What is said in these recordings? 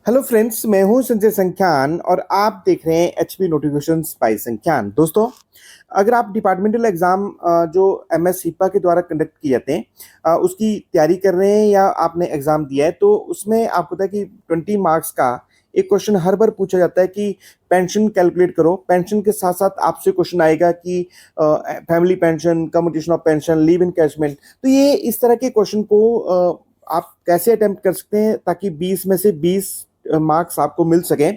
Hello friends, मैं हूं संजय संख्यान और आप देख रहे हैं एचपी नोटिफिकेशंस बाय संख्यान। दोस्तों, अगर आप डिपार्टमेंटल एग्जाम जो एमएस सिपा के द्वारा कंडक्ट किए जाते हैं उसकी तैयारी कर रहे हैं या आपने एग्जाम दिया है, तो उसमें आपको पता है कि 20 मार्क्स का एक क्वेश्चन हर बार पूछा जाता है कि पेंशन कैलकुलेट करो। पेंशन के साथ साथ आपसे क्वेश्चन आएगा कि family pension, commutation of pension, leave encashment. तो ये इस तरह के क्वेश्चन को आप कैसे अटेम्प्ट कर सकते हैं ताकि 20 में से 20 मार्क्स आपको मिल सके।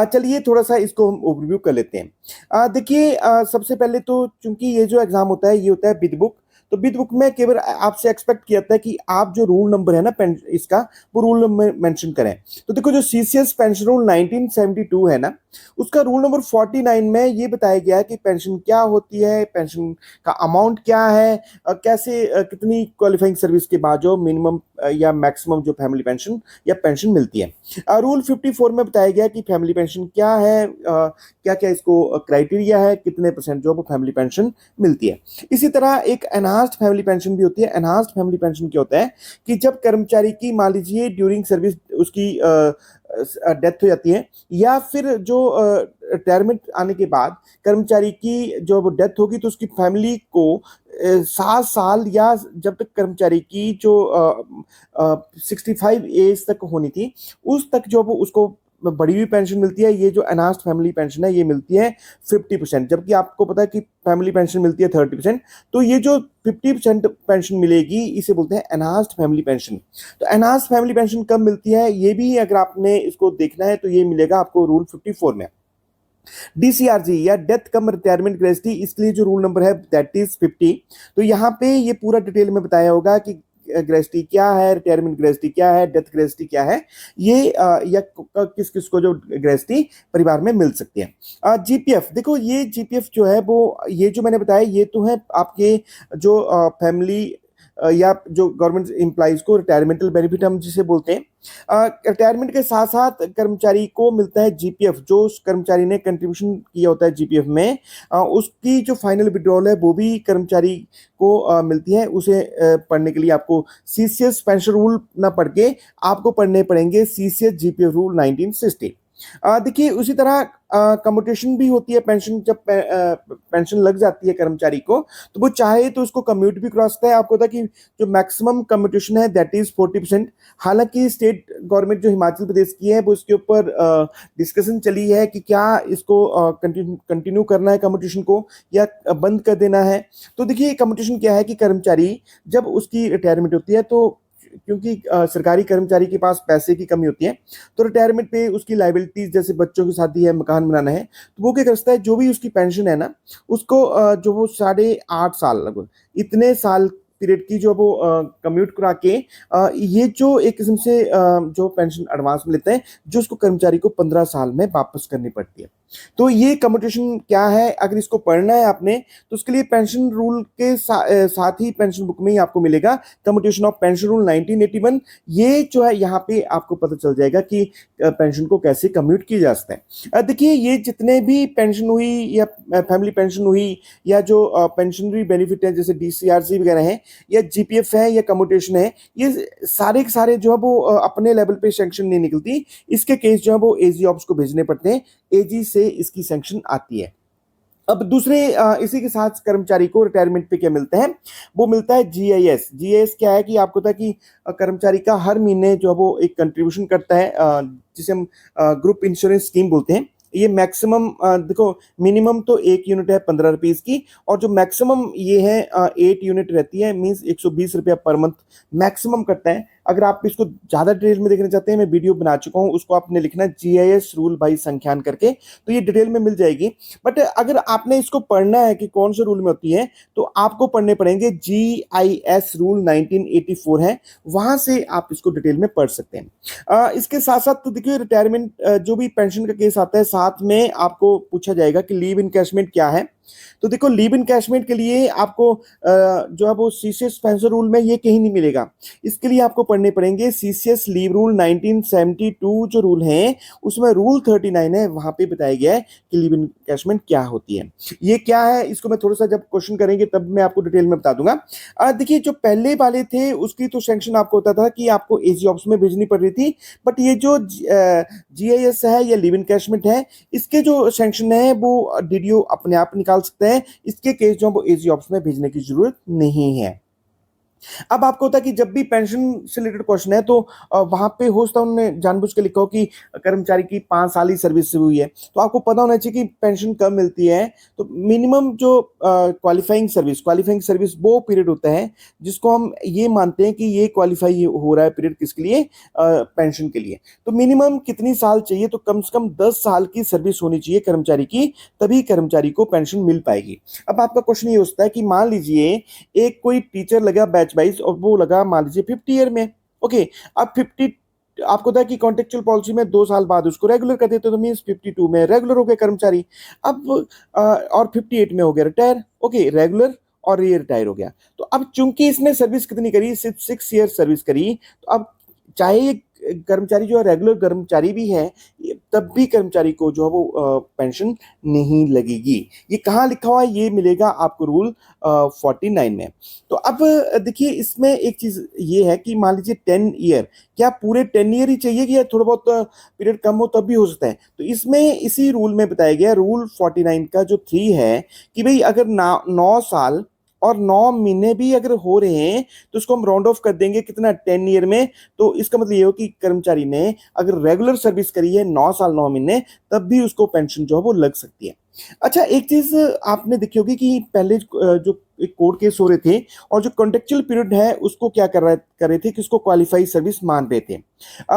चलिए थोड़ा सा इसको हम ओवरव्यू कर लेते हैं। देखिए, सबसे पहले तो चूंकि ये जो एग्जाम होता है ये होता है विद बुक। तो विद बुक में केवल आपसे एक्सपेक्ट किया जाता है कि आप जो रूल नंबर है ना इसका, वो रूल नंबर मेंशन करें। तो देखो, जो सीसीएस पेंशन रूल 1972 है ना, उसका रूल नंबर 49 में ये बताया गया है कि पेंशन क्या होती है, पेंशन का अमाउंट क्या है, कैसे कितनी क्वालिफाइंग सर्विस के बाद जो मिनिमम या मैक्सिमम जो फैमिली पेंशन या पेंशन मिलती है। रूल 54 में बताया गया कि फैमिली पेंशन क्या है, क्या क्या इसको क्राइटेरिया है, कितने परसेंट जो फैमिली पेंशन मिलती है। इसी तरह एक एनहांस्ड फैमिली पेंशन भी होती है। एनहांस्ड फैमिली पेंशन क्या होता है कि जब कर्मचारी की, मान लीजिए ड्यूरिंग सर्विस उसकी डेथ हो जाती है, या फिर जो रिटायरमेंट आने के बाद कर्मचारी की जो डेथ होगी, तो उसकी फैमिली को 7 साल या जब तक कर्मचारी की जो 65 एज तक होनी थी, उस तक जो वो उसको बड़ी हुई पेंशन मिलती है। ये जो अनास्ट फैमिली पेंशन है ये मिलती है 50%, जबकि आपको पता है कि फैमिली पेंशन मिलती है 30%। तो ये जो 50% पेंशन मिलेगी इसे बोलते हैं एनहांस्ड फैमिली पेंशन। तो एनहांस्ड फैमिली पेंशन कब मिलती है, ये भी अगर आपने इसको देखना है तो ये मिलेगा आपको रूल 54 में। डीसीआरजी या डेथ कम रिटायरमेंट ग्रेजुटी, इसके लिए जो रूल नंबर है दैट इज 50। तो यहाँ पे ये पूरा डिटेल में बताया होगा कि ग्रेजुटी क्या है, रिटायरमेंट ग्रेजुटी क्या है, डेथ ग्रेजुटी क्या है, ये या किस किस को जो ग्रेजुटी परिवार में मिल सकती है। जीपीएफ, देखो ये जीपीएफ जो है वो, ये जो मैंने बताया ये तो है आपके जो फैमिली या जो गवर्नमेंट एम्प्लॉइज को रिटायरमेंटल बेनिफिट हम जिसे बोलते हैं। रिटायरमेंट के साथ साथ कर्मचारी को मिलता है जीपीएफ। जो उस कर्मचारी ने कंट्रीब्यूशन किया होता है जीपीएफ में, उसकी जो फाइनल विड्रॉल है वो भी कर्मचारी को मिलती है। उसे पढ़ने के लिए आपको सीसीएस पेंशन रूल ना पढ़ के आपको पढ़ने पड़ेंगे सीसीएस जीपीएफ रूल 1960। देखिए, उसी तरह कम्यूटेशन भी होती है पेंशन। जब पेंशन लग जाती है कर्मचारी को, तो वो चाहे तो उसको कम्यूट भी करा सकता है। आपको पता कि जो मैक्सिमम कम्यूटेशन है दैट इज 40%। हालांकि स्टेट गवर्नमेंट जो हिमाचल प्रदेश की है वो इसके ऊपर डिस्कशन चली है कि क्या इसको कंटिन्यू करना है कम्यूटेशन को या बंद कर देना है। तो देखिए, कम्यूटेशन क्या है कि कर्मचारी जब उसकी रिटायरमेंट होती है, तो क्योंकि सरकारी कर्मचारी के पास पैसे की कमी होती है, तो रिटायरमेंट पे उसकी लाइबिलिटीज जैसे बच्चों की शादी है, मकान बनाना है, तो वो क्या करता है, जो भी उसकी पेंशन है ना, उसको जो वो 8.5 साल लगभग इतने साल पीरियड की जो वो कम्यूट करा के ये जो एक किस्म से जो पेंशन एडवांस में लेते हैं, जो उसको कर्मचारी को 15 साल में वापस करनी पड़ती है। तो ये कम्यूटेशन क्या है, अगर इसको पढ़ना है आपने, तो उसके लिए पेंशन रूल के साथ ही पेंशन बुक में ही आपको मिलेगा कम्यूटेशन ऑफ पेंशन रूल 1981। ये जो है यहाँ पे आपको पता चल जाएगा कि पेंशन को कैसे कम्यूट किया जा सकता है। देखिए, ये जितने भी पेंशन हुई या फैमिली पेंशन हुई या जो पेंशनरी बेनिफिट है जैसे डीसीआरसी वगैरह है या जीपीएफ है या कम्यूटेशन है, ये सारे के सारे जो है वो अपने लेवल पे सैंक्शन नहीं निकलती। इसके केस जो है वो एजी ऑप्स को भेजने पड़ते हैं, एजी से इसकी सैंक्शन आती है। अब दूसरे इसी के साथ कर्मचारी को रिटायरमेंट पे क्या मिलता है, वो मिलता है जीआईएस। जीआईएस क्या है कि आपको पता है कि कर्मचारी का हर महीने जो है वो एक कंट्रीब्यूशन करता है, जिसे हम ग्रुप इंश्योरेंस स्कीम बोलते हैं। ये मैक्सिमम देखो, मिनिमम तो 1 यूनिट है 15 रुपीज की, और जो मैक्सिमम ये है 8 यूनिट रहती है, मीन्स 120 रुपया पर मंथ मैक्सिमम करता है। अगर आप इसको ज्यादा डिटेल में देखना चाहते हैं, मैं वीडियो बना चुका हूँ, उसको आपने लिखना है जीआईएस रूल बाई संख्यान करके, तो ये डिटेल में मिल जाएगी। बट अगर आपने इसको पढ़ना है कि कौन से रूल में होती है, तो आपको पढ़ने पड़ेंगे जीआईएस रूल 1984 है, वहां से आप इसको डिटेल में पढ़ सकते हैं। इसके साथ साथ तो देखिए, रिटायरमेंट जो भी पेंशन का केस आता है, साथ में आपको पूछा जाएगा कि लीव इनकैशमेंट क्या है। तो देखो लीव इनकैशमेंट के लिए आपको जो है वो सीसीएस स्पेंसर रूल में ये कहीं नहीं मिलेगा। इसके लिए आपको पढ़ने पड़ेंगे सीसीएस लीव रूल 1972 जो रूल है उसमें रूल 39 है, वहां पे बताया गया है कि लीव इनकैशमेंट क्या होती है। ये क्या है इसको मैं थोड़ा सा जब क्वेश्चन करेंगे तब मैं आपको डिटेल में बता दूंगा। देखिए जो पहले वाले थे उसकी तो सैंक्शन आपको होता था कि आपको एजी ऑप्शन में भेजनी पड़ रही थी, बट ये जो जीआईएस है या लीव इनकैशमेंट है इसके जो सैंक्शन है वो डीडीओ अपने आप निकाल सकते हैं। इसके केस जो है वो एजी ऑप्शन में भेजने की जरूरत नहीं है। अब आपको होता है कि जब भी पेंशन से रिलेटेड क्वेश्चन है तो वहां पे हो सकता है उन्होंने जानबूझ के लिखा हो कि कर्मचारी की 5 साल ही सर्विस हुई है, तो आपको पता होना चाहिए कि पेंशन कब मिलती है। तो मिनिमम जो क्वालिफाइंग सर्विस वो पीरियड होता है जिसको हम ये मानते हैं कि ये क्वालिफाई हो रहा है पीरियड किसके लिए, पेंशन के लिए। तो मिनिमम कितनी साल चाहिए, तो कम से कम 10 साल की सर्विस होनी चाहिए कर्मचारी की, तभी कर्मचारी को पेंशन मिल पाएगी। अब आपका क्वेश्चन ये होता है कि मान लीजिए एक कोई टीचर लगा बैच वाइज और वो लगा मान लीजिए 50 ईयर में, ओके। अब 50 आपको पता है कि कॉन्ट्रेक्चुअल पॉलिसी में 2 साल बाद उसको रेगुलर कर देते, तो मीन्स 52 में रेगुलर हो गए कर्मचारी। अब और 58 में हो गया रिटायर, ओके, रेगुलर और ये रिटायर हो गया। तो अब चूंकि इसने सर्विस कितनी करी, सिर्फ 6 ईयर सर्विस करी, तो अब चाहे ये कर्मचारी जो है रेगुलर कर्मचारी भी है तब भी कर्मचारी को जो है वो पेंशन नहीं लगेगी। ये कहाँ लिखा हुआ है, ये मिलेगा आपको रूल 49 में। तो अब देखिए इसमें एक चीज ये है कि मान लीजिए 10 ईयर, क्या पूरे 10 ईयर ही चाहिए कि या थोड़ा बहुत पीरियड कम हो तब भी हो सकता है। तो इसमें इसी रूल में बताया गया रूल 49 का जो 3 है कि भाई अगर 9 साल और 9 महीने भी अगर हो रहे हैं तो उसको हम राउंड ऑफ कर देंगे कितना, 10 ईयर में। तो इसका मतलब ये हो कि कर्मचारी ने अगर रेगुलर सर्विस करी है 9 साल 9 महीने, तब भी उसको पेंशन जो है वो लग सकती है। अच्छा एक चीज आपने देखी होगी कि पहले जो एक कोर्ट केस हो रहे थे और जो कॉन्ट्रेक्चुअल पीरियड है उसको क्या कर रहे थे कि उसको क्वालिफाई सर्विस मान रहे थे।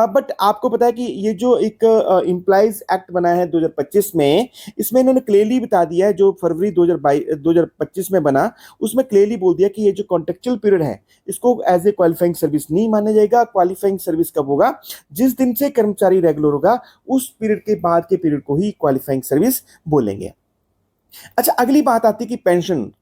बट आपको पता है कि ये जो एक एम्प्लॉइज एक्ट बना है 2025 में, इसमें इन्होंने क्लियरली बता दिया है, जो फरवरी 2025 में बना उसमें क्लियरली बोल दिया कि ये जो कॉन्ट्रेक्चुअल पीरियड है इसको एज ए क्वालिफाइंग सर्विस नहीं माना जाएगा। क्वालिफाइंग सर्विस कब होगा, जिस दिन से कर्मचारी रेगुलर होगा उस पीरियड के बाद के पीरियड को ही क्वालिफाइंग सर्विस बोलेंगे। अच्छा अगली बात आती है कि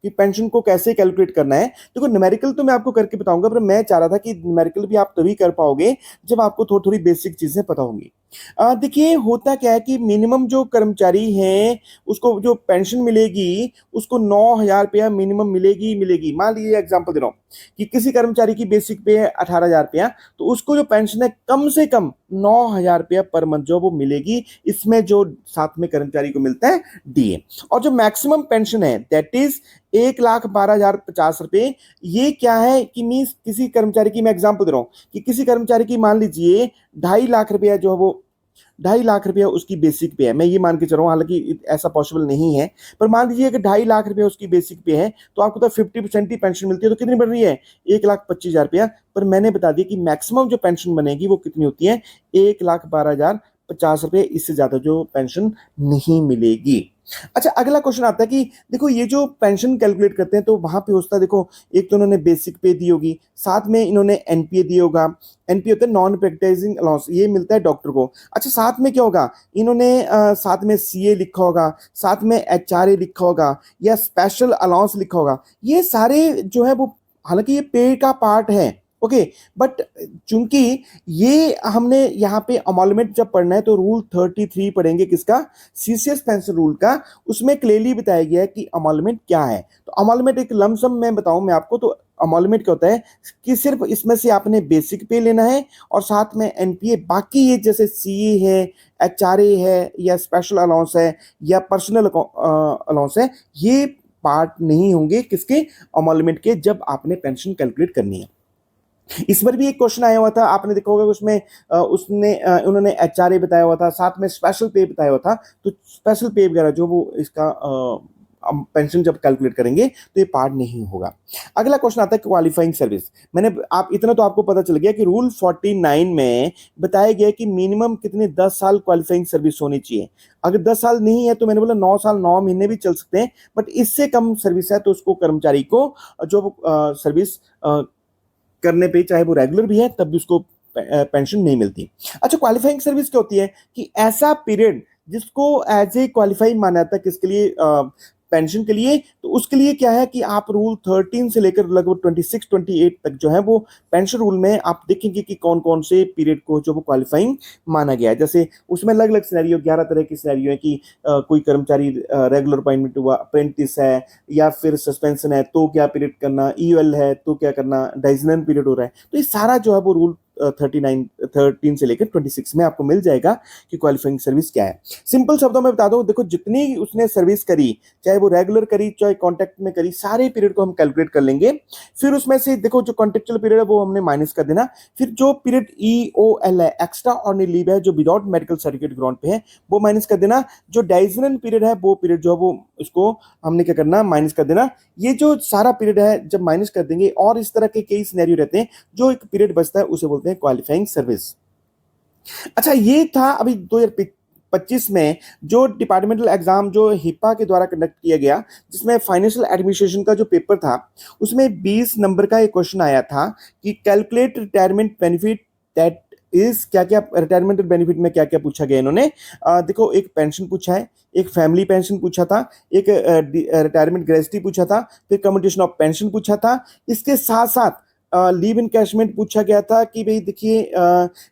पेंशन को कैसे कैलकुलेट करना है। देखो न्यूमेरिकल तो मैं आपको करके बताऊंगा, पर मैं चाह रहा था कि न्यूमेरिकल भी आप तभी कर पाओगे जब आपको थोड़ी थोड़ी बेसिक चीजें पता होंगी। देखिए होता क्या है कि मिनिमम जो कर्मचारी हैं उसको जो पेंशन मिलेगी उसको 9,000 रुपया मिनिमम मिलेगी। मान लीजिए एग्जांपल दे रहा हूँ कि किसी कर्मचारी की बेसिक पे है 18,000 रुपया, तो उसको जो पेंशन है कम से कम 9,000 रुपया पर मंथ जो वो मिलेगी। इसमें जो साथ में कर्मचारी को मिलता है डीए, और जो मैक्सिमम पेंशन है दैट इज 1,12,050 रुपये। ये क्या है कि मीन्स किसी कर्मचारी की, मैं एग्जांपल दे रहा हूँ कि किसी कर्मचारी की मान लीजिए 2.5 लाख रुपया जो है वो 2.5 लाख रुपया उसकी बेसिक पे है। मैं ये मान के चल रहा हूँ, हालांकि ऐसा पॉसिबल नहीं है, पर मान लीजिए कि 2.5 लाख रुपया उसकी बेसिक पे है तो आपको तो 50% ही पेंशन मिलती है, तो कितनी बढ़ रही है, 1,25,000 रुपया। पर मैंने बता दिया कि मैक्सिमम जो पेंशन बनेगी वो कितनी होती है, 1,12,050 रुपये, इससे ज्यादा जो पेंशन नहीं मिलेगी। अच्छा अगला क्वेश्चन आता है कि देखो ये जो पेंशन कैलकुलेट करते हैं तो वहां पे होता है, देखो एक तो उन्होंने बेसिक पे दी होगी, साथ में इन्होंने एनपीए दिया होगा। एनपीए होता है नॉन प्रैक्टिसिंग अलाउंस, ये मिलता है डॉक्टर को। अच्छा साथ में क्या होगा, इन्होंने साथ में सीए लिखा होगा, साथ में एचआरए लिखा होगा या स्पेशल अलाउंस लिखा होगा। ये सारे जो है वो हालांकि ये पे का पार्ट है, ओके, बट चूंकि ये हमने यहाँ पे अमॉल्यूमेंट जब पढ़ना है तो रूल 33 पढ़ेंगे किसका, सीसीएस पेंशन रूल का। उसमें क्लियरली बताया गया है कि अमॉल्यूमेंट क्या है। तो अमॉल्यूमेंट एक लमसम में बताऊं मैं आपको, तो अमॉल्यूमेंट क्या होता है कि सिर्फ इसमें से आपने बेसिक पे लेना है और साथ में एनपीए, बाकी ये जैसे सीए है, एचआरए है या स्पेशल अलाउंस है या पर्सनल अलाउंस है, ये पार्ट नहीं होंगे किसके, अमॉल्यूमेंट के, जब आपने पेंशन कैलकुलेट करनी है। इस बार भी एक क्वेश्चन आया हुआ था, आपने देखा होगा उसमें उन्होंने एचआरए बताया हुआ था, साथ में स्पेशल पे बताया हुआ था। तो स्पेशल पे वगैरह जो वो इसका पेंशन जब कैलकुलेट करेंगे तो ये पार्ट नहीं होगा। अगला क्वेश्चन आता है क्वालिफाइंग सर्विस। आप इतना तो आपको पता चल गया कि रूल 49 में बताया गया कि मिनिमम कितने 10 साल क्वालिफाइंग सर्विस होनी चाहिए। अगर 10 साल नहीं है तो मैंने बोला 9 साल 9 महीने भी चल सकते हैं, बट इससे कम सर्विस है तो उसको कर्मचारी को जो सर्विस करने पे चाहे वो रेगुलर भी है तब भी उसको पेंशन नहीं मिलती। अच्छा क्वालिफाइंग सर्विस क्या होती है कि ऐसा पीरियड जिसको एज ए क्वालिफाइंग माना जाता है किसके लिए, पेंशन के लिए, तो उसके लिए क्या है कि आप रूल 13 से लेकर लगभग 26 28 तक जो है वो पेंशन रूल में आप देखेंगे कि कौन कौन से पीरियड को जो वो क्वालिफाइंग माना गया है। जैसे उसमें अलग अलग सिनेरियो, 11 तरह के सिनेरियो है कि कोई कर्मचारी रेगुलर अपॉइंटमेंट हुआ, अप्रेंटिस है, या फिर सस्पेंशन है तो क्या पीरियड करना, ईएल है तो क्या करना, डाइजनल पीरियड हो रहा है। तो ये सारा जो है वो रूल 13 से लेकर 26 में आपको मिल जाएगा कि क्वालिफाइंग सर्विस क्या है। सिंपल शब्दों में बता दो, देखो जितनी उसने सर्विस करी, चाहे वो रेगुलर करी चाहे कॉन्ट्रैक्ट में करी, सारे पीरियड को हम कैलकुलेट कर लेंगे। फिर उसमें से देखो जो कॉन्ट्रेक्चुअल पीरियड है वो हमने माइनस कर देना। फिर जो पीरियड EOL है, एक्स्ट्रा ऑर्डिनरी लीव है, जो विदाउट मेडिकल सर्टिफिकेट ग्राउंड पे है, वो माइनस कर देना। जो डाइजनल पीरियड है वो पीरियड जो है वो उसको हमने क्या करना, माइनस कर देना। ये जो सारा पीरियड है जब माइनस कर देंगे, और इस तरह के कई सिनेरियो रहते हैं, जो एक पीरियड बचता है उसे बोलते हैं क्वालिफाइंग सर्विस। अच्छा, ये था अभी 2025 में जो डिपार्टमेंटल एग्जाम जो हिपा के द्वारा कंडक्ट किया गया, जिसमें फाइनेंशियल एडमिनिस्ट्रेशन का जो पेपर था, उसमें 20 नंबर का एक क्वेश्चन आया था कि calculate retirement benefit that is, क्या क्या रिटायरमेंट बेनिफिट में क्या क्या पूछा गया इन्होंने। देखो, एक पेंशन पूछा है, एक फैमिली पेंशन पूछा था, एक रिटायरमेंट ग्रेजुटी पूछा था, फिर कम्यूटेशन ऑफ पेंशन पूछा था। इसके साथ साथ लीव इनकैशमेंट पूछा गया था कि भाई देखिए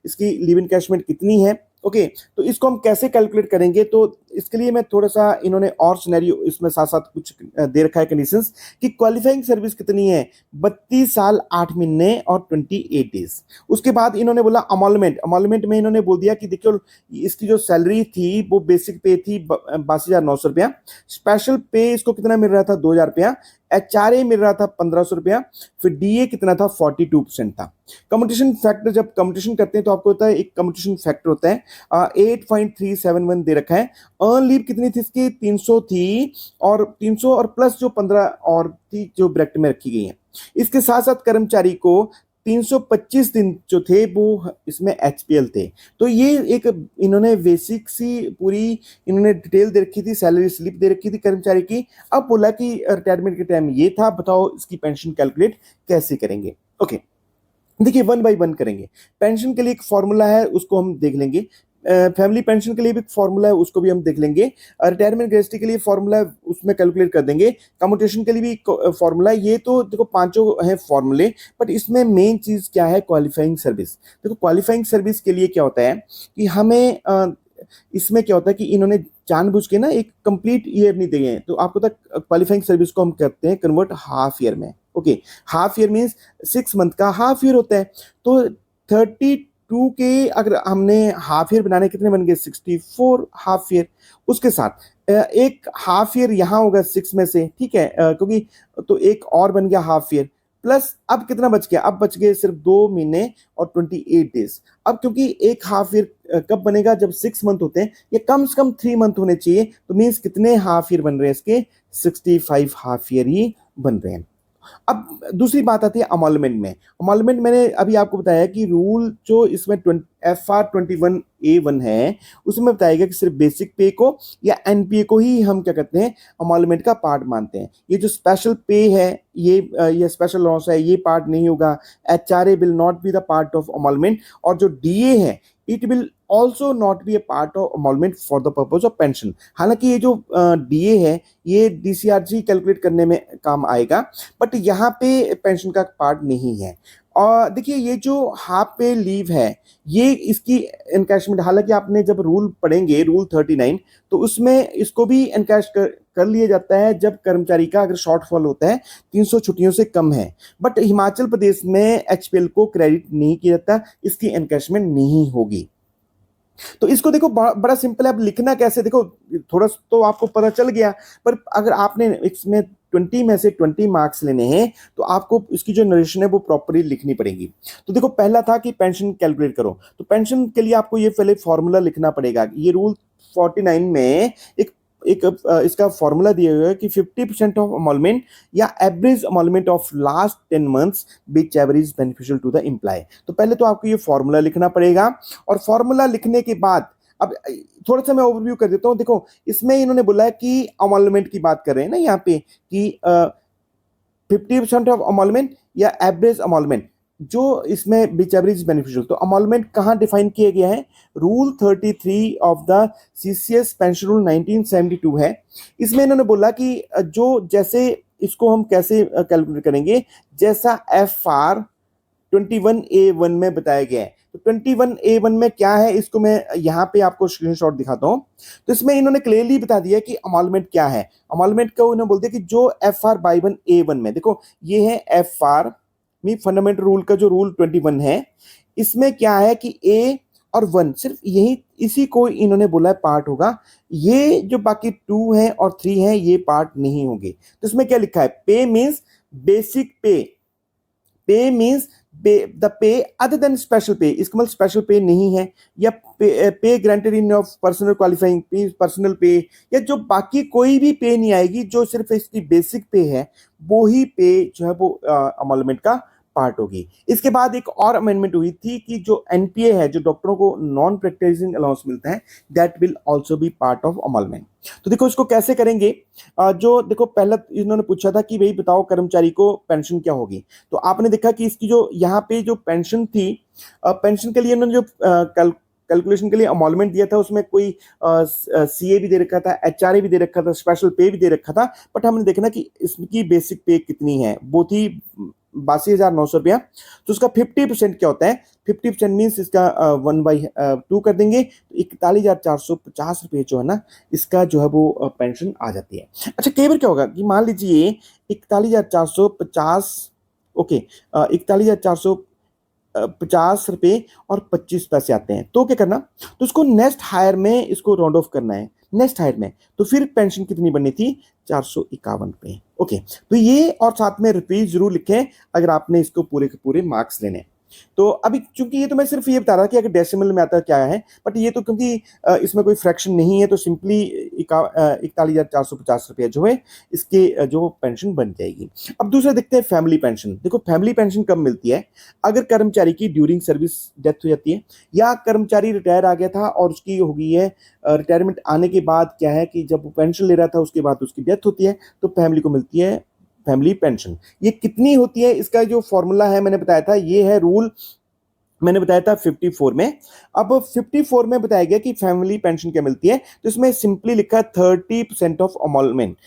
इसकी लीव इनकैशमेंट कितनी है। ओके, तो इसको हम कैसे कैलकुलेट करेंगे, तो इसके लिए मैं थोड़ा सा, इन्होंने और सिनेरियो इसमें साथ साथ कुछ दे रखा है कंडीशंस कि क्वालिफाइंग सर्विस कितनी है, 32 साल 8 महीने और 28 डेज। उसके बाद इन्होंने बोला अमॉलमेंट। अमॉलमेंट में इन्होंने बोल दिया कि देखियो इसकी जो सैलरी थी वो बेसिक पे थी 82,900 रुपया, स्पेशल पे इसको कितना मिल रहा था, 2,000 रुपया, HRA मिल रहा था 1,500 रुपया, फिर DA कितना था, 42% था। कम्यूटेशन फैक्टर, जब कम्यूटेशन करते हैं तो आपको होता है एक कम्यूटेशन फैक्टर होता है 8.371 दे रखा है। अर्न लीव कितनी थी इसकी, 300 थी, और 300 और प्लस जो 15 और थी जो ब्रैकेट में रखी गई है। इसके साथ साथ कर्मचारी को 325 दिन जो थे वो इसमें HPL थे। तो ये एक इन्होंने बेसिक सी पूरी इन्होंने डिटेल दे रखी थी, सैलरी स्लिप दे रखी थी कर्मचारी की। अब बोला कि रिटायरमेंट के टाइम ये था, बताओ इसकी पेंशन कैलकुलेट कैसे करेंगे। ओके, देखिए वन बाय वन करेंगे। पेंशन के लिए एक फॉर्मूला है, उसको हम देख लेंगे। फैमिली पेंशन के लिए भी एक फॉर्मूला है, उसको भी हम देख लेंगे। रिटायरमेंट ग्रेजुटी के लिए फॉर्मूला है, उसमें कैलकुलेट कर देंगे। कम्यूटेशन के लिए भी फॉर्मूला है। ये तो देखो पांचों हैं फॉर्मूले, बट इसमें मेन चीज क्या है, क्वालिफाइंग सर्विस। देखो क्वालिफाइंग सर्विस के लिए क्या होता है कि हमें इसमें क्या होता है कि इन्होंने जानबूझ के ना एक कंप्लीट ईयर नहीं दिए हैं। तो आपको तक क्वालिफाइंग सर्विस को हम करते हैं कन्वर्ट हाफ ईयर में। Okay, half year means 6 month का हाफ ईयर होता है। तो 32 के अगर हमने हाफ ईयर बनाने, कितने बन गए, 64 हाफ ईयर। उसके साथ एक हाफ ईयर यहाँ होगा 6 में से, ठीक है, क्योंकि तो एक और बन गया हाफ ईयर, प्लस अब कितना बच गया, अब बच गए सिर्फ 2 महीने और 28 डेज। अब क्योंकि एक हाफ ईयर कब बनेगा, जब 6 मंथ होते हैं, ये कम से कम 3 मंथ होने चाहिए। तो मीन्स कितने हाफ ईयर बन रहे हैं इसके, 65 हाफ ईयर ही बन रहे हैं। अब दूसरी बात आती है अमॉलमेंट में। अमॉलमेंट मैंने अभी आपको बताया कि रूल जो इसमें FR 21A1 है, उसमें बताया गया कि सिर्फ बेसिक पे को या NPA को ही हम क्या करते हैं, अमॉलमेंट का पार्ट मानते हैं। ये जो स्पेशल पे है, ये स्पेशल लॉस है, ये पार्ट नहीं होगा। HRA will not be the part of emolument, और जो DA है it will also not be a part of emolument for the purpose of pension. हालांकि ये जो DA है ये DCRG कैलकुलेट करने में काम आएगा, बट यहाँ पे पेंशन का पार्ट नहीं है। और देखिए ये जो हाफ पे लीव है, ये इसकी एनकैशमेंट, हालांकि आपने जब रूल पढ़ेंगे रूल 39, तो उसमें इसको भी एनकैश कर लिया जाता है जब कर्मचारी का अगर शॉर्टफॉल होता है 300 छुट्टियों से कम है। बट हिमाचल प्रदेश में HPL को क्रेडिट नहीं किया जाता, इसकी एनकैशमेंट नहीं होगी। तो इसको देखो बड़ा सिंपल है। अब लिखना कैसे, देखो थोड़ा तो आपको पता चल गया, पर अगर आपने इसमें 20 में से 20 मार्क्स लेने हैं तो आपको इसकी जो नरेशन है वो प्रॉपरली लिखनी पड़ेगी। तो देखो पहला था कि पेंशन कैलकुलेट करो, तो पेंशन के लिए आपको ये पहले फॉर्मूला लिखना पड़ेगा। ये रूल 49 में एक इसका फॉर्मूला दिया हुआ है कि 50% ऑफ अमॉलमेंट या average emolument of last 10 months which average beneficial to the employ. तो पहले तो आपको ये फॉर्मूला लिखना पड़ेगा, और फॉर्मूला लिखने के बाद अब थोड़ा सा मैं ओवरव्यू कर देता हूं। देखो इसमें इन्होंने बोला है कि अमॉलमेंट की बात कर रहे हैं ना यहाँ पे कि 50% ऑफ अमॉलमेंट या एवरेज अमॉलमेंट, जो इसमें विच एवर इज बेनिफिशियल, तो अमॉलमेंट कहाँ डिफाइन किया गया है, rule 33 of the CCS pension rule 1972 है। इसमें इन्होंने बोला कि जो जैसे इसको हम कैसे कैलकुलेट करेंगे, जैसा एफ आर 21A1 में बताया गया है। तो 21A1 में क्या है, इसको मैं यहाँ पे आपको स्क्रीनशॉट दिखाता हूँ। तो इसमें इन्होंने क्लियरली बता दिया कि अमॉलमेंट क्या है। अमॉलमेंट को उन्होंने बोल दिया कि जो एफ आर बाई 1A1 में, देखो ये है एफ आर में फंडामेंटल रूल का जो रूल 21 है, इसमें क्या है कि ए और 1 सिर्फ यही इसी को इन्होंने बोला है पार्ट होगा, ये जो बाकी 2 है और 3 है ये पार्ट नहीं होंगे। तो इसमें क्या लिखा है, पे मीन्स बेसिक पे, पे means the pay other than special पे, इसका मतलब स्पेशल पे नहीं है, या पे granted in of personal qualifying पे, पर्सनल पे, या जो बाकी कोई भी पे नहीं आएगी, जो सिर्फ इसकी बेसिक पे है वो ही पे जो है वो अमॉलमेंट का पार्ट होगी। इसके बाद एक और अमेंडमेंट हुई थी कि जो एनपीए है, जो डॉक्टरों को नॉन प्रैक्टिसिंग अलाउंस मिलता है, that will also be part of emolument. तो देखो इसको कैसे करेंगे, जो देखो पहला इन्होंने पूछा था कि भाई बताओ कर्मचारी को पेंशन क्या होगी, तो आपने देखा कि इसकी जो यहाँ पे जो पेंशन थी, पेंशन के लिए इन्होंने जो कैलकुलेशन के लिए अमॉलमेंट दिया था, उसमें कोई सीए भी दे रखा था, एचआरए भी दे रखा था, स्पेशल पे भी दे रखा था, बट हमने देखना कि इसकी बेसिक पे कितनी है, वो थी 82,900 रुपया। तो उसका 50% क्या होता है, 50% मीन्स इसका 1/2 कर देंगे, तो 41,450 रुपये जो है ना, इसका जो है वो पेंशन आ जाती है। अच्छा कई बार क्या होगा कि मान लीजिए 41,450, ओके 41,450 रुपये और 25 पैसे आते हैं, तो क्या करना, तो उसको नेक्स्ट हायर में इसको राउंड ऑफ करना है, नेक्स्ट हायर में, तो फिर पेंशन कितनी बननी थी, 451 रुपये। ओके, तो ये और साथ में रुपीज जरूर लिखें अगर आपने इसको पूरे के पूरे मार्क्स लेने। तो अभी चूंकि ये तो मैं सिर्फ ये बता रहा कि अगर डेसिमल में आता है क्या है, बट ये तो क्योंकि इसमें कोई फ्रैक्शन नहीं है, तो सिंपली 41,450 रुपया जो है इसके जो पेंशन बन जाएगी। अब दूसरा देखते हैं फैमिली पेंशन। देखो फैमिली पेंशन कब मिलती है, अगर कर्मचारी की ड्यूरिंग सर्विस डेथ हो जाती है, या कर्मचारी रिटायर आ गया था और उसकी हो गई है रिटायरमेंट आने के बाद क्या है कि जब वो पेंशन ले रहा था उसके बाद उसकी डेथ होती है, तो फैमिली को मिलती है फैमिली पेंशन। ये कितनी होती है, इसका जो फॉर्मूला है मैंने बताया था, ये है रूल मैंने बताया था 54 में। अब 54 में बताया गया कि फैमिली पेंशन क्या मिलती है, तो इसमें सिंपली लिखा है 30% ऑफ अमॉलमेंट,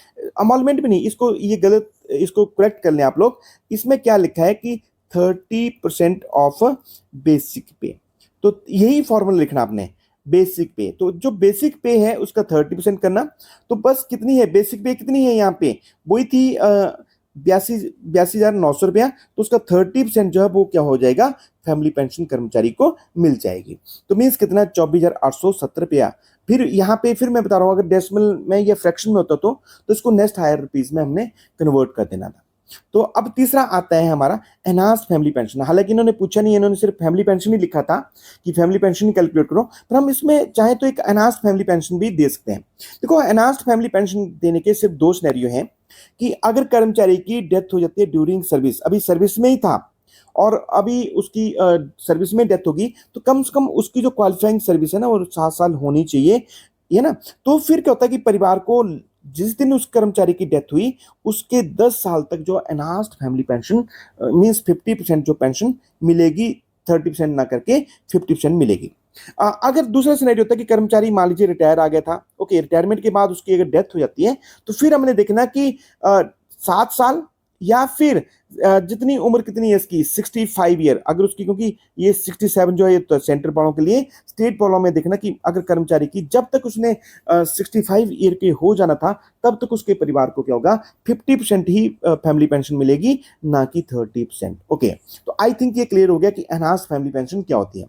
अमॉलमेंट भी नहीं, इसको ये गलत, इसको करेक्ट कर लें आप लोग। इसमें क्या लिखा है कि 30% ऑफ बेसिक पे, तो यही फॉर्मूला लिखना आपने, बेसिक पे, तो जो बेसिक पे है उसका 30% करना। तो बस कितनी है बेसिक पे, कितनी है यहाँ पे, वही थी 82,900 रुपया, तो उसका 30% जो है वो क्या हो जाएगा, फैमिली पेंशन कर्मचारी को मिल जाएगी। तो मीन्स कितना, 24,870 रुपया। फिर यहाँ पे फिर मैं बता रहा हूँ, अगर डेसिमल में या फ्रैक्शन में होता तो इसको नेक्स्ट हायर रुपीज में हमने कन्वर्ट कर देना था। तो अब तीसरा आता है हमारा एनहांस्ड फैमिली पेंशन। हालांकि इन्होंने पूछा नहीं, इन्होंने सिर्फ फैमिली पेंशन ही लिखा था कि फैमिली पेंशन ही कैलकुलेट करो, पर हम इसमें चाहे तो एक एनहांस्ड फैमिली पेंशन भी दे सकते हैं। देखो एनहांस्ड फैमिली पेंशन देने के सिर्फ 2 सिनेरियो हैं, कि अगर कर्मचारी की डेथ हो जाती है ड्यूरिंग सर्विस, अभी सर्विस में ही था और अभी उसकी सर्विस में डेथ होगी, तो कम से कम उसकी जो क्वालिफाइंग सर्विस है ना वो 7 साल होनी चाहिए, ये ना। तो फिर क्या होता है कि परिवार को जिस दिन उस कर्मचारी की डेथ हुई उसके 10 साल तक जो एनहांस्ड फैमिली पेंशन मीन्स 50% जो पेंशन मिलेगी, 30% ना करके 50% मिलेगी। अगर दूसरा सिनेरियो होता है कि कर्मचारी मान लीजिए रिटायर आ गया था, ओके, रिटायरमेंट के बाद उसकी अगर डेथ हो जाती है, तो फिर हमने देखना कि 7 साल या फिर जितनी उम्र कितनी है इसकी, 65 ईयर, अगर उसकी, क्योंकि ये 67 जो है तो सेंट्रल वालों के लिए, स्टेट वालों में देखना कि अगर कर्मचारी की जब तक उसने 65 ईयर के हो जाना था तब तक उसके परिवार को क्या होगा, 50% ही फैमिली पेंशन मिलेगी, ना कि 30%। ओके, तो आई थिंक ये क्लियर हो गया कि एनहांस्ड फैमिली पेंशन क्या होती है।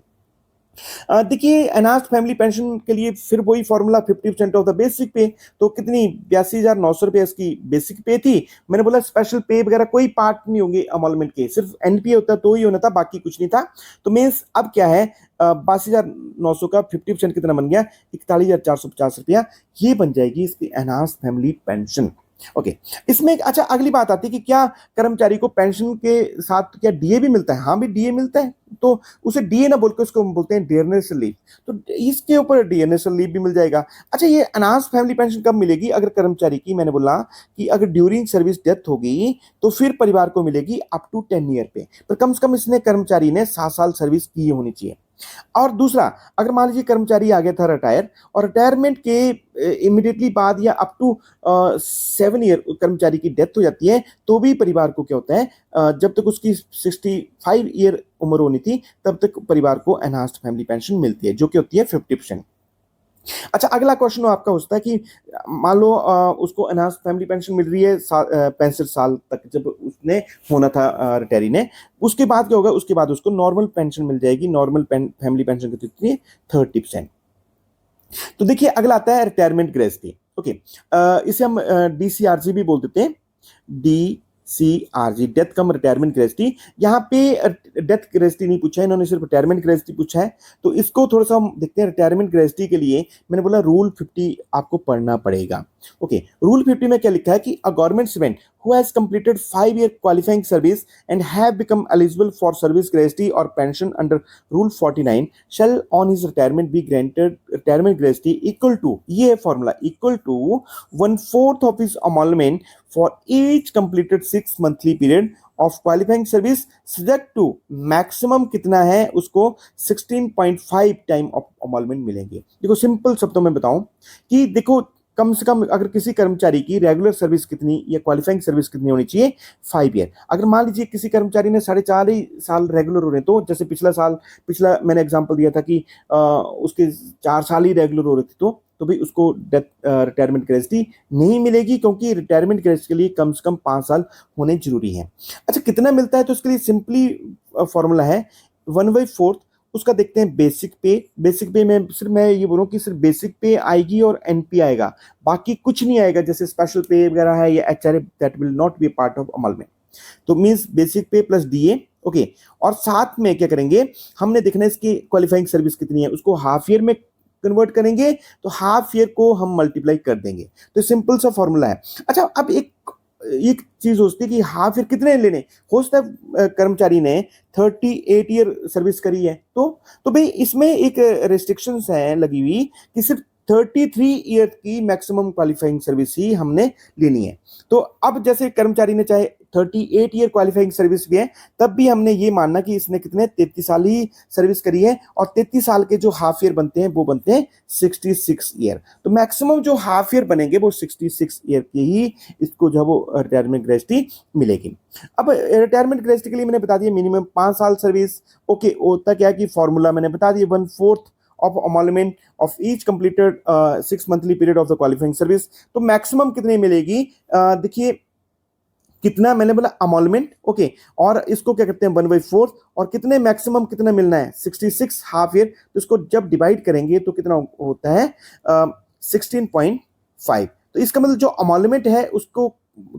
देखिए एनहांस्ड फैमिली पेंशन के लिए फिर वही फॉर्मूला 50% ऑफ द बेसिक पे, तो कितनी 82,900 रुपये इसकी बेसिक पे थी। मैंने बोला स्पेशल पे वगैरह कोई पार्ट नहीं होंगे अमॉलमेंट के, सिर्फ एनपीए होता तो ही होना था, बाकी कुछ नहीं था। तो मीन्स अब क्या है, 82,900 का 50% कितना बन गया, 41,450 रुपया, ये बन जाएगी इसकी एनहांस्ड फैमिली पेंशन। ओके। इसमें एक अच्छा अगली बात आती है कि क्या कर्मचारी को पेंशन के साथ क्या डीए भी मिलता है? हाँ भी डीए मिलता है, तो उसे डीए ना बोल के उसको हम बोलते हैं डियरनेस लीव। तो इसके ऊपर डियरनेस लीव भी मिल जाएगा। अच्छा, ये अनाथ फैमिली पेंशन कब मिलेगी? अगर कर्मचारी की, मैंने बोला कि अगर ड्यूरिंग सर्विस डेथ होगी तो फिर परिवार को मिलेगी अप टू 10 ईयर पे, पर कम से कम इसने कर्मचारी ने 7 साल सर्विस की होनी चाहिए। और दूसरा, अगर मान लीजिए कर्मचारी आ गया था रिटायर, और रिटायरमेंट के इमिडिएटली बाद या अप टू 7 ईयर कर्मचारी की डेथ हो जाती है, तो भी परिवार को क्या होता है, जब तक उसकी 65 ईयर उम्र होनी थी तब तक परिवार को एनहांस्ड फैमिली पेंशन मिलती है, जो कि होती है 50%। अच्छा, अगला क्वेश्चन आपका होता है कि मान लो उसको एनहांस्ड फैमिली पेंशन मिल रही है 65 साल तक, जब उसने होना था रिटायरी ने। उसके बाद क्या होगा? उसके बाद उसको नॉर्मल पेंशन मिल जाएगी। नॉर्मल फैमिली पेंशन कितनी है? 30%। तो देखिए, अगला आता है रिटायरमेंट ग्रेजुटी। ओके, इसे हम डीसीआरजी भी बोल देते हैं। डीसीआरजी, डेथ कम रिटायरमेंट ग्रेजुटी। यहाँ पे डेथ ग्रेजुटी नहीं पूछा है इन्होंने, सिर्फ रिटायरमेंट ग्रेजुटी पूछा है। तो इसको थोड़ा सा हम देखते हैं। रिटायरमेंट ग्रेजुटी के लिए मैंने बोला रूल 50 आपको पढ़ना पड़ेगा। ओके, रूल 50 में क्या लिखा है कि a government servant who has completed 5 year qualifying service and have become eligible for service gratuity or pension under Rule 49 shall on his retirement be granted retirement gratuity equal to, ये है formula, equal to 1/4 of his emolument for each completed 6 monthly period of qualifying service subject to maximum कितना है उसको 16.5 time of emolument मिलेंगे। देखो simple शब्दों में बताऊं कि देखो, कम से कम अगर किसी कर्मचारी की रेगुलर सर्विस कितनी या क्वालिफाइंग सर्विस कितनी होनी चाहिए? 5 ईयर। अगर मान लीजिए किसी कर्मचारी ने 4.5 ही साल रेगुलर हो रहे, तो जैसे पिछला मैंने एग्जांपल दिया था कि उसके 4 साल ही रेगुलर हो रहे थे, तो भी उसको डेथ रिटायरमेंट ग्रेजुटी नहीं मिलेगी, क्योंकि रिटायरमेंट ग्रेजुटी के लिए कम से कम 5 साल होने जरूरी है। अच्छा, कितना मिलता है? तो इसके लिए सिंपली फॉर्मूला है 1/4। उसका देखते हैं बेसिक पे। बेसिक पे में सिर्फ मैं ये बोलूँ कि सिर्फ बेसिक पे आएगी और एनपी आएगा, बाकी कुछ नहीं आएगा। जैसे स्पेशल पे वगैरह है या HRA, that will not B part of emolument। तो मींस बेसिक पे प्लस डीए। ओके, और साथ में क्या करेंगे, हमने देखना है इसकी क्वालिफाइंग सर्विस कितनी है, उसको हाफ ईयर में कन्वर्ट करेंगे, तो हाफ ईयर को हम मल्टीप्लाई कर देंगे। तो सिंपल सा फॉर्मूला है। अच्छा, अब एक चीज होती है कि हाफ ईयर कितने लेने हो सकता है। कर्मचारी ने 38 ईयर सर्विस करी है, तो भाई इसमें एक रेस्ट्रिक्शंस है लगी हुई कि सिर्फ 33 ईयर की मैक्सिमम क्वालिफाइंग सर्विस ही हमने लेनी है। तो अब जैसे कर्मचारी ने चाहे 38 ईयर क्वालिफाइंग सर्विस भी है, तब भी हमने ये मानना कि इसने कितने 33 साल ही सर्विस करी है, और 33 साल के जो हाफ ईयर बनते हैं वो बनते हैं 66 ईयर। तो मैक्सिमम जो हाफ ईयर बनेंगे वो 66 ईयर के ही इसको जो है वो रिटायरमेंट ग्रेजुटी मिलेगी। अब रिटायरमेंट ग्रेजुटी के लिए मैंने बता दिया मिनिमम 5 साल सर्विस। ओके, होता क्या है कि फॉर्मूला मैंने बता दिया 1/4 of emolument of each completed 6 monthly period of the qualifying service। तो मैक्सिमम कितनी मिलेगी? देखिए कितना मैंने बोला emolument। ओके, और इसको क्या करते हैं 1/4, और कितने मैक्सिमम कितना मिलना है 66 हाफ ईयर। तो इसको जब डिवाइड करेंगे तो कितना होता है 16.5। तो इसका मतलब जो emolument है उसको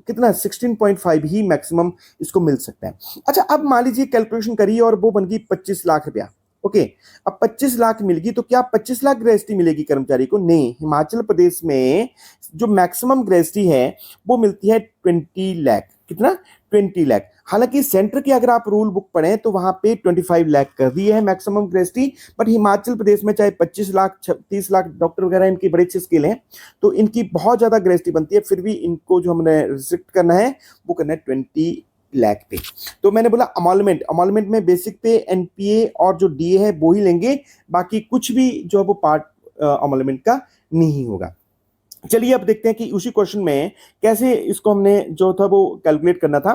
कितना 16.5 ही मैक्सिमम इसको मिल सकता है। अच्छा, अब मान लीजिए कैलकुलेशन करिए और वो बन गई 25 लाख रुपया। ओके, अब 25 लाख मिल गई, तो क्या 25 लाख ग्रेजुटी मिलेगी कर्मचारी को? नहीं, हिमाचल प्रदेश में जो मैक्सिमम ग्रेजुटी है वो मिलती है 20 लाख। कितना? 20 लाख। हालांकि सेंटर की अगर आप रूल बुक पढ़ें तो वहां पे 25 लाख कर दिए है maximum gratuity, but Himachal Pradesh में चाहे 25 लाख 36 लाख, डॉक्टर वगैरह इनकी बड़े अच्छे स्केल हैं, तो इनकी बहुत ज्यादा ग्रेजुटी बनती है, फिर भी इनको जो हमने रिस्ट्रिक्ट करना है वो करना है 20 लाख पे। तो मैंने बोला emolument में बेसिक पे, एनपीए और जो डीए है वो ही लेंगे, बाकी कुछ भी जो है वो पार्ट emolument का नहीं होगा। चलिए अब देखते हैं कि उसी क्वेश्चन में कैसे इसको हमने जो था वो कैलकुलेट करना था।